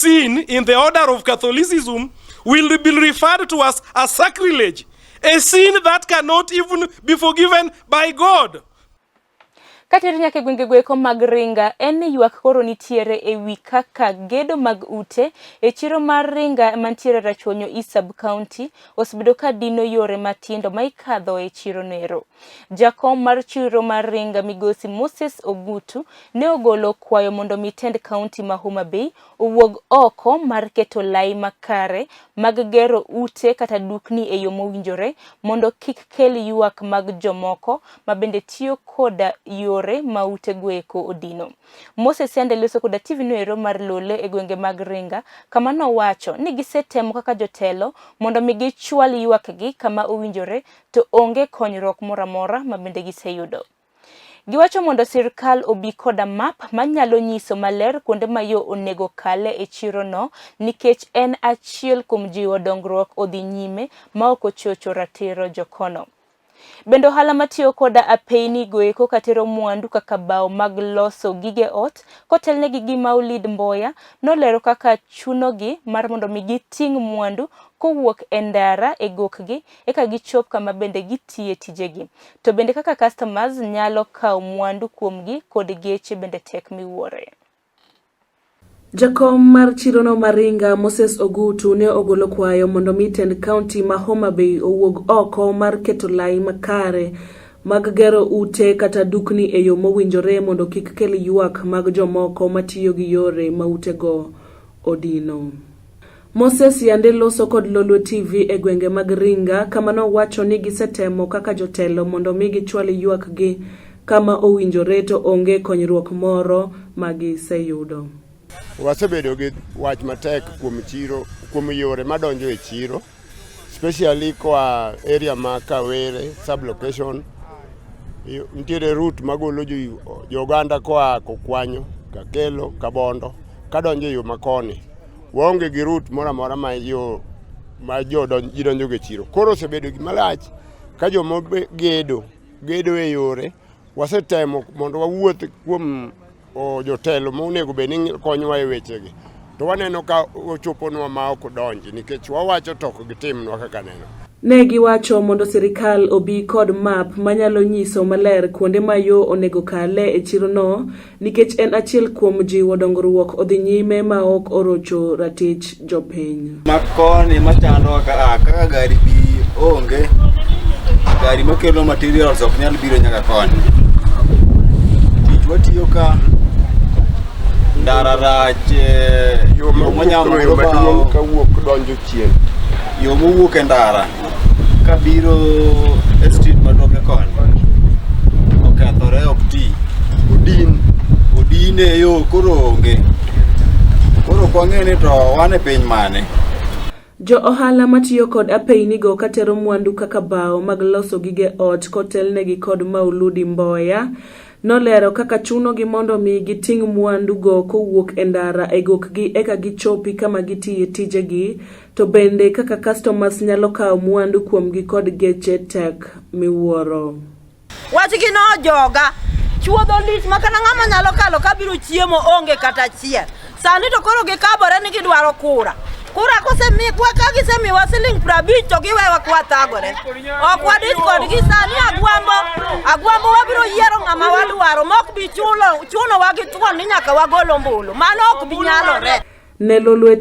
sin in the order of Catholicism will be referred to as a sacrilege, a sin that cannot even be forgiven by God. Kateri nyake gwenge goeko mag Ringa en ywak koro nitiere ewi kaka gedo mag ute e chiro mar Ringa mantiere Rachuonyo SUBCOUNTY osebedo kadino yore matindo ma ikadho e chiro nero. Jakom mar chiro mar Ringa migosi Moses OGUTU ne ogolo kwayo mondo mitend kaunti ma HOMABAY owuog oko mar keto lai makare mag gero ute kata dukni e yo mowinjore mondo kik kel ywak mag jomoko mabende tiyo koda YORE MAUTE goeko ODINO. Moses sende loso koda TV noero mar Lole e gwenge mag Ringa kama nowacho ni gisetemo kaka jotelo mondo migi chwal ywak gi kama owinjore to onge konyruok moramora mabende giseyudo. Giwacho mondo sirkal obi koda map manyalo nyiso maler kuonde ma yo onego kale e chirono nikech en achiel kuom jiwo dongruok odhi nyime ma ok ochocho ratiro jokono. Bendo ohala matiyo koda Apeyni goeko katero mwandu kaka bao mag loso gige ot kotelnegi gi Maulid Mboya nolero kaka chunogi mar mondo migi ting mwandu kowuok e ndara e gokgi eka gichop kama bende gitiye tijegi. To bende kaka customers nyalo kawo mwandu kuomgi kod geche bende tek miwuore. Jakom mar chirono Ringa Moses OGUTU ne ogolo kwayo mondo mitend kaunti ma HOMABAY owuog oko mar keto lai makare mag gero ute kata dukni e yo mowinjore mondo kik kel ywak mag jomoko matiyo gi yore mautego ODINO. Moses yande loso kod Lolo TV e gwenge mag Ringa kama nowacho ni gisetemo kaka jotelo mondo migi chwal ywak gi kama owinjore to onge konyruok moro magiseyudo. Wasebedo gi wach matek kuom chiro, kuom yore madonjo e chiro, especially kwa area ma Kawere sublocation. Nitiere route magolo joganda kwa KWAYO, Kakelo, Kabondo, kadonjo e yo makoni. Waonge gi route mora mora ma yo donjo e chiro. Koro osebedo gima lach ka jomo gedo e yore, wasetemo mondo wawuoth kuom jotelo monego be ni konyowa e wechegi to waneno ka ochoponwa ma ok donji nikech wawacho to ok gitimnwa kaka neno. Ne giwacho mondo sirkal obi kod map manyalo nyiso maler kuonde ma yo onego kale e chirono nikech en achiel kuom jiwo dongruok odhi nyime ma ok orocho ratich jopiny. Makoni machando kaka gari bi onge, gari makelo materials ok nyal biro nyaka koni. Tich watiyo ka ndara rach yo manyamuro bao kawuok donjo chien yo mowuok e ndara kabiro e street madoke koni okethore ok ti odine yo koro onge koro kwang'eni to wane piny mane. Jo ohala matiyo kod Apeyni go katero mwandu kaka bao mag loso gige ot kotelnegi kod Maulid Mboya nolero kaka chuno gi mondo mi giting mwandu go kowuok e ndara e gokgi eka gichopi kama gitiye tijegi to bende kaka customers nyalo kawo mwandu kuomgi kod geche tek miwuoro. Wachgi no joga chuodho lit makana ng'ama nyalo kalo kabiro chiemo onge kata chiel. Sani to koro gikabore ni gidwaro kura kosemi kwa ka gisemiwa siling 50 to giwewa kwa thagore. Ok wadit kodgi sani agwambo wabiro yiero ng'ama wadwaro mok bi chuno wagi tuon ni nyaka wagolo mbulu. Mano ok bi nyalore. Ne Lolo